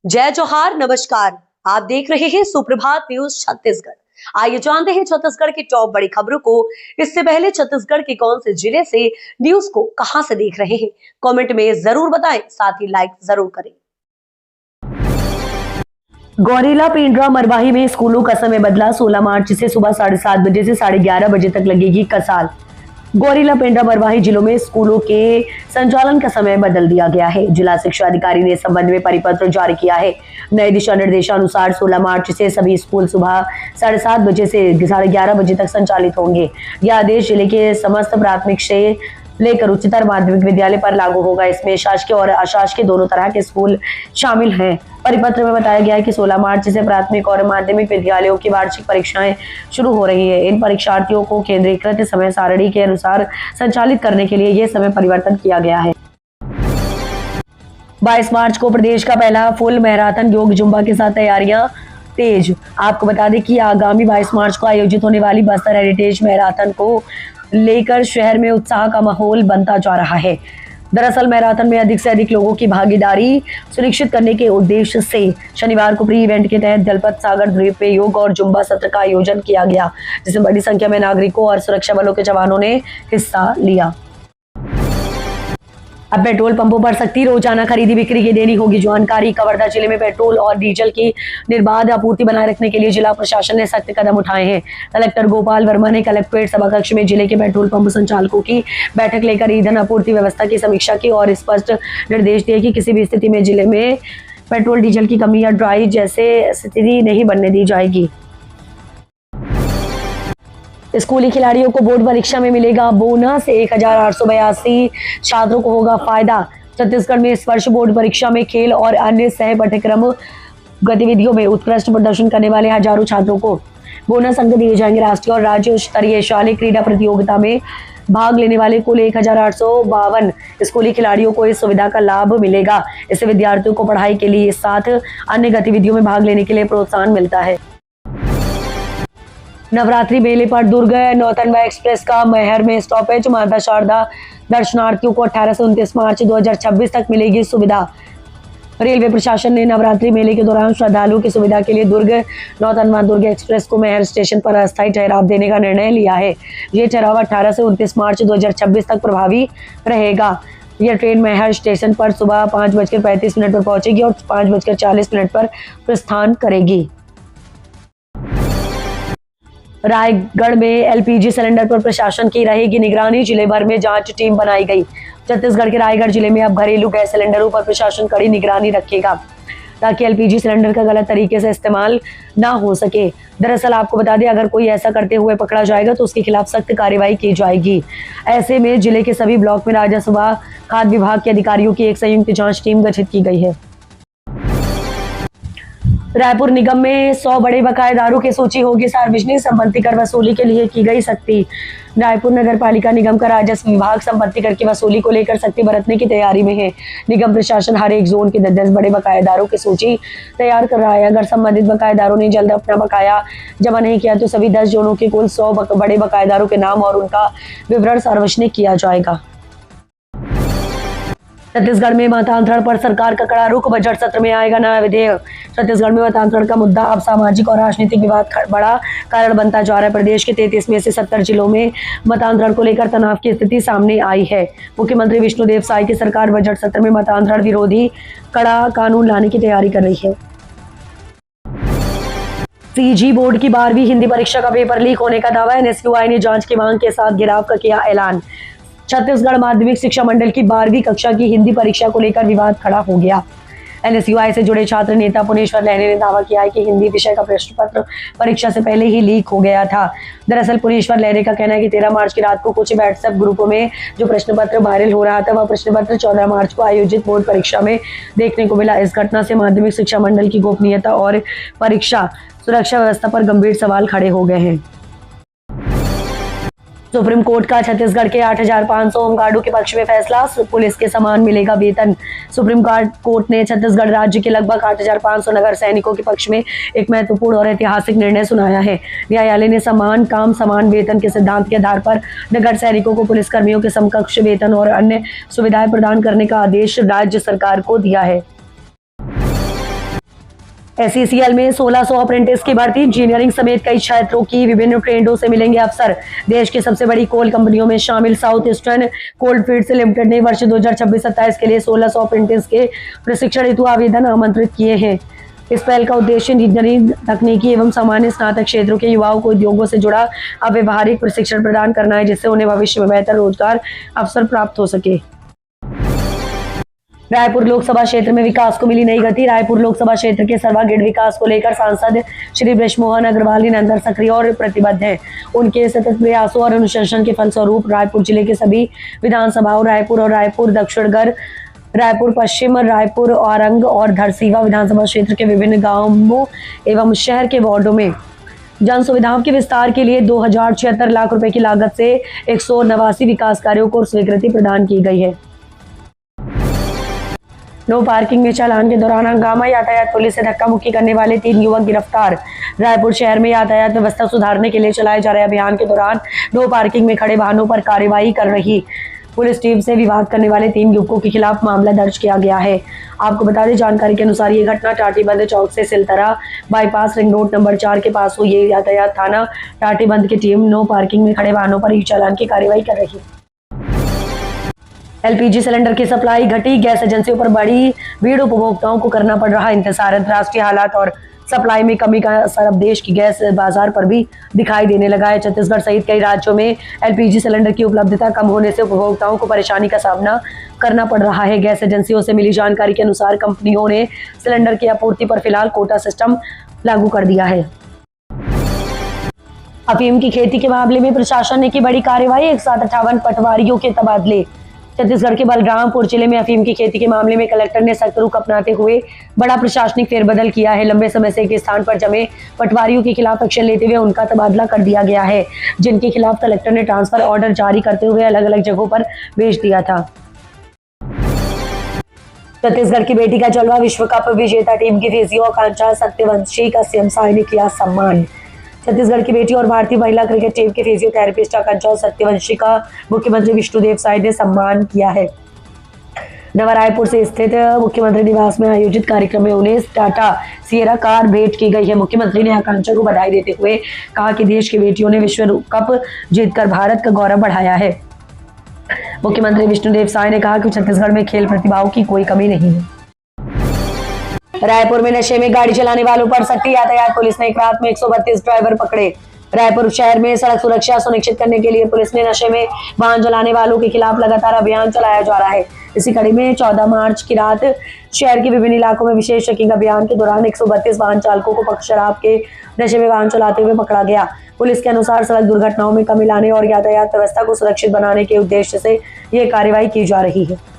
जय जोहार, नमस्कार। आप देख रहे हैं सुप्रभात न्यूज छत्तीसगढ़। आइए जानते हैं छत्तीसगढ़ की टॉप बड़ी खबरों को। इससे पहले छत्तीसगढ़ के कौन से जिले से न्यूज को कहां से देख रहे हैं, कमेंट में जरूर बताएं, साथ ही लाइक जरूर करें। गौरेला पेंड्रा मरवाही में स्कूलों का समय बदला। 16 मार्च से सुबह 7:30 बजे से 11:30 बजे तक लगेगी कसाल। गौरेला पेंड्रा मरवाही जिलों में स्कूलों के संचालन का समय बदल दिया गया है। जिला शिक्षा अधिकारी ने इस संबंध में परिपत्र जारी किया है। नए दिशा निर्देशानुसार 16 मार्च से सभी स्कूल सुबह 7:30 बजे से 11:30 बजे तक संचालित होंगे। यह आदेश जिले के समस्त प्राथमिक से लेकर उच्चतर माध्यमिक विद्यालय पर लागू होगा। इसमें शासकीय और अशासकीय दोनों तरह के स्कूल शामिल हैं। परिपत्र में बताया गया है कि 16 मार्च से प्राथमिक और माध्यमिक विद्यालयों की वार्षिक परीक्षाएं शुरू हो रही है। इन परीक्षार्थियों को केंद्रीकृत समय सारणी के अनुसार संचालित करने के लिए यह समय परिवर्तन किया गया है। 22 मार्च को प्रदेश का पहला फुल मैराथन योग जुम्बा के साथ तैयारियां तेज। आपको बता दें कि आगामी 22 मार्च को आयोजित होने वाली बस्तर हेरिटेज मैराथन को लेकर शहर में उत्साह का माहौल बनता जा रहा है। दरअसल मैराथन में अधिक से अधिक लोगों की भागीदारी सुनिश्चित करने के उद्देश्य से शनिवार को प्री इवेंट के तहत दलपत सागर द्वीप पे योग और जुम्बा सत्र का आयोजन किया गया, जिसमें बड़ी संख्या में नागरिकों और सुरक्षा बलों के जवानों ने हिस्सा लिया। अब पेट्रोल पंपों पर सख्ती, रोजाना खरीदी बिक्री की देनी होगी जानकारी। कवर्धा जिले में पेट्रोल और डीजल की निर्बाध आपूर्ति बनाए रखने के लिए जिला प्रशासन ने सख्त कदम उठाए हैं। कलेक्टर गोपाल वर्मा ने कलेक्ट्रेट सभाकक्ष में जिले के पेट्रोल पंप संचालकों की बैठक लेकर ईंधन आपूर्ति व्यवस्था की समीक्षा की और स्पष्ट निर्देश दिए कि किसी भी स्थिति में जिले में पेट्रोल डीजल की कमी या ड्राई जैसे स्थिति नहीं बनने दी जाएगी। स्कूली खिलाड़ियों को बोर्ड परीक्षा में मिलेगा बोनस। 1882 छात्रों को होगा फायदा। छत्तीसगढ़ में इस वर्ष बोर्ड परीक्षा में खेल और अन्य सह पाठ्यक्रम गतिविधियों में उत्कृष्ट प्रदर्शन करने वाले हजारों छात्रों को बोनस अंक दिए जाएंगे। राष्ट्रीय और राज्य स्तरीय शालेय क्रीडा प्रतियोगिता में भाग लेने वाले कुल 1852 स्कूली खिलाड़ियों को इस सुविधा का लाभ मिलेगा। इससे विद्यार्थियों को पढ़ाई के लिए साथ अन्य गतिविधियों में भाग लेने के लिए प्रोत्साहन मिलता है। नवरात्रि मेले पर दुर्ग नौतनवा एक्सप्रेस का मैहर में स्टॉपेज। माता शारदा दर्शनार्थियों को 18 से 29 मार्च 2026 तक मिलेगी सुविधा। रेलवे प्रशासन ने नवरात्रि मेले के दौरान श्रद्धालुओं की सुविधा के लिए दुर्ग नौतनवा दुर्ग एक्सप्रेस को मैहर स्टेशन पर अस्थायी ठहराव देने का निर्णय लिया है। ये ठहराव 18 से 29 मार्च 2026 तक प्रभावी रहेगा। यह ट्रेन मैहर स्टेशन पर सुबह 5:35 पर पहुंचेगी और 5:40 पर प्रस्थान करेगी। रायगढ़ में एलपीजी सिलेंडर पर प्रशासन की रहेगी निगरानी। जिले भर में जांच टीम बनाई गई। छत्तीसगढ़ के रायगढ़ जिले में अब घरेलू गैस सिलेंडरों पर प्रशासन कड़ी निगरानी रखेगा ताकि एलपीजी सिलेंडर का गलत तरीके से इस्तेमाल ना हो सके। दरअसल आपको बता दें, अगर कोई ऐसा करते हुए पकड़ा जाएगा तो उसके खिलाफ सख्त कार्रवाई की जाएगी। ऐसे में जिले के सभी ब्लॉक में राजस्व खाद्य विभाग के अधिकारियों की एक संयुक्त जांच टीम गठित की गई है। रायपुर निगम में 100 बड़े बकायेदारों की सूची होगी सार्वजनिक। संपत्ति कर वसूली के लिए की गई सख्ती। रायपुर नगर पालिका निगम का राजस्व विभाग संपत्ति कर की वसूली को लेकर सख्ती बरतने की तैयारी में है। निगम प्रशासन हर एक जोन के 10 बड़े बकायेदारों की सूची तैयार कर रहा है। अगर संबंधित बकायेदारों ने जल्द अपना बकाया जमा नहीं किया तो सभी 10 जोनों के कुल 100 बड़े बकायेदारों के नाम और उनका विवरण सार्वजनिक किया जाएगा। छत्तीसगढ़ में मतांतरण पर सरकार का कड़ा रुख। बजट सत्र में आएगा नया विधेयक। छत्तीसगढ़ में मतांतरण का मुद्दा अब सामाजिक और राजनीतिक विवाद बड़ा कारण बनता जा रहा है। प्रदेश के 33 में से 70 जिलों में मतांतरण को लेकर तनाव की स्थिति सामने आई है। मुख्यमंत्री विष्णुदेव साय की सरकार बजट सत्र में मतांतरण विरोधी कड़ा कानून लाने की तैयारी कर रही है। सीजी बोर्ड की 12वीं हिंदी परीक्षा का पेपर लीक होने का दावा। एनएसयूआई ने जांच की मांग के साथ घेराव का किया ऐलान। छत्तीसगढ़ माध्यमिक शिक्षा मंडल की 12वीं कक्षा की हिंदी परीक्षा को लेकर विवाद खड़ा हो गया। एनएसयूआई से जुड़े छात्र नेता पुनेश्वर लहरे ने दावा किया है कि हिंदी विषय का प्रश्न पत्र परीक्षा से पहले ही लीक हो गया था। दरअसल पुनेश्वर लहरे का कहना है कि 13 मार्च की रात को कुछ व्हाट्सएप ग्रुपों में जो प्रश्न पत्र वायरल हो रहा था वह प्रश्न पत्र 14 मार्च को आयोजित बोर्ड परीक्षा में देखने को मिला। इस घटना से माध्यमिक शिक्षा मंडल की गोपनीयता और परीक्षा सुरक्षा व्यवस्था पर गंभीर सवाल खड़े हो गए हैं। सुप्रीम कोर्ट का छत्तीसगढ़ के 8,500 होमगार्डों के पक्ष में फैसला। पुलिस के समान मिलेगा वेतन। सुप्रीम कोर्ट ने छत्तीसगढ़ राज्य के लगभग 8,500 नगर सैनिकों के पक्ष में एक महत्वपूर्ण और ऐतिहासिक निर्णय सुनाया है। न्यायालय ने समान काम समान वेतन के सिद्धांत के आधार पर नगर सैनिकों को पुलिस कर्मियों के समकक्ष वेतन और अन्य सुविधाएं प्रदान करने का आदेश राज्य सरकार को दिया है। SECL में 1600 अप्रेंटिस की भर्ती, इंजीनियरिंग समेत कई क्षेत्रों की विभिन्न ट्रेडों से मिलेंगे अवसर। देश की सबसे बड़ी कोल कंपनियों में शामिल साउथ ईस्टर्न कोलफील्ड्स लिमिटेड ने वर्ष 2026-27 के लिए 1600 अप्रेंटिस के प्रशिक्षण हेतु आवेदन आमंत्रित किए हैं। इस पहल का उद्देश्य इंजीनियरिंग, तकनीकी एवं सामान्य स्नातक क्षेत्रों के युवाओं को उद्योगों से जुड़ा अव्यवहारिक प्रशिक्षण प्रदान करना है, जिससे उन्हें भविष्य में बेहतर रोजगार अवसर प्राप्त हो सके। रायपुर लोकसभा क्षेत्र में विकास को मिली नई गति। रायपुर लोकसभा क्षेत्र के सर्वांगीण विकास को लेकर सांसद श्री बृजमोहन अग्रवाल निरंतर सक्रिय और प्रतिबद्ध हैं। उनके सतत प्रयासों और अनुशासन के फलस्वरूप रायपुर जिले के सभी विधानसभाओं, रायपुर और रायपुर दक्षिणगढ़, रायपुर पश्चिम, रायपुर औरंग और धरसीवा विधानसभा क्षेत्र के विभिन्न गांवों एवं शहर के वार्डों में जन सुविधाओं के विस्तार के लिए 2076 लाख रुपए की लागत से 189 विकास कार्यों को स्वीकृति प्रदान की गई है। नो पार्किंग में चालान के दौरान हंगामा, यातायात पुलिस से धक्का मुक्की करने वाले 3 युवक गिरफ्तार। रायपुर शहर में यातायात व्यवस्था सुधारने के लिए चलाए जा रहे अभियान के दौरान नो पार्किंग में खड़े वाहनों पर कार्रवाई कर रही पुलिस टीम से विवाद करने वाले 3 युवकों के खिलाफ मामला दर्ज किया गया है। आपको बता दें, जानकारी के अनुसार ये घटना टाटीबंध चौक से Siltara bypass ring road number 4 के पास हुई। ये यातायात थाना टाटीबंध की टीम नो पार्किंग में खड़े वाहनों पर ई चालान की कार्रवाई कर रही। LPG सिलेंडर की सप्लाई घटी, गैस एजेंसियों पर बड़ी भीड़, उपभोक्ताओं को करना पड़ रहा इंतजार। अंतर्राष्ट्रीय हालात और सप्लाई में कमी का असर अब देश की गैस बाजार पर भी दिखाई देने लगा है। छत्तीसगढ़ सहित कई राज्यों में LPG सिलेंडर की उपलब्धता कम होने से उपभोक्ताओं को परेशानी का सामना करना पड़ रहा है। गैस एजेंसियों से मिली जानकारी के अनुसार कंपनियों ने सिलेंडर की आपूर्ति पर फिलहाल कोटा सिस्टम लागू कर दिया है। अफीम की खेती के मामले में प्रशासन ने की बड़ी कार्रवाई, एक साथ 58 पटवारियों के तबादले। छत्तीसगढ़ के बलरामपुर जिले में अफीम की खेती के मामले में कलेक्टर ने सख्त रुख अपनाते हुए बड़ा प्रशासनिक फेरबदल किया है। लंबे समय से एक स्थान पर जमे पटवारियों के खिलाफ एक्शन लेते हुए उनका तबादला कर दिया गया है, जिनके खिलाफ कलेक्टर ने ट्रांसफर ऑर्डर जारी करते हुए अलग अलग जगहों पर भेज दिया था। छत्तीसगढ़ की बेटी का जलवा, विश्व कप विजेता टीम की फिजियो आकांक्षा सत्यवंशी का CM साय ने किया सम्मान। छत्तीसगढ़ की बेटी और भारतीय महिला क्रिकेट टीम के फिजियोथेरेपिस्ट आकांक्षा सत्यवंशी का मुख्यमंत्री विष्णुदेव साय ने सम्मान किया है। नवा रायपुर से स्थित मुख्यमंत्री निवास में आयोजित कार्यक्रम में उन्हें टाटा सिएरा कार भेंट की गई है। मुख्यमंत्री ने आकांक्षा को बधाई देते हुए कहा कि देश की बेटियों ने विश्व कप जीतकर भारत का गौरव बढ़ाया है। मुख्यमंत्री विष्णुदेव साय ने कहा कि छत्तीसगढ़ में खेल प्रतिभाओं की कोई कमी नहीं है। रायपुर में नशे में गाड़ी चलाने वालों पर सख्ती, यातायात पुलिस ने एक रात में 132 ड्राइवर पकड़े। रायपुर शहर में सड़क सुरक्षा सुनिश्चित करने के लिए पुलिस ने नशे में वाहन चलाने वालों के खिलाफ लगातार अभियान चलाया जा रहा है। इसी कड़ी में 14 मार्च की रात शहर के विभिन्न इलाकों में विशेष चेकिंग अभियान के दौरान 132 वाहन चालकों को शराब के नशे में वाहन चलाते हुए पकड़ा गया। पुलिस के अनुसार सड़क दुर्घटनाओं में कमी लाने और यातायात व्यवस्था को सुरक्षित बनाने के उद्देश्य से ये कार्रवाई की जा रही है।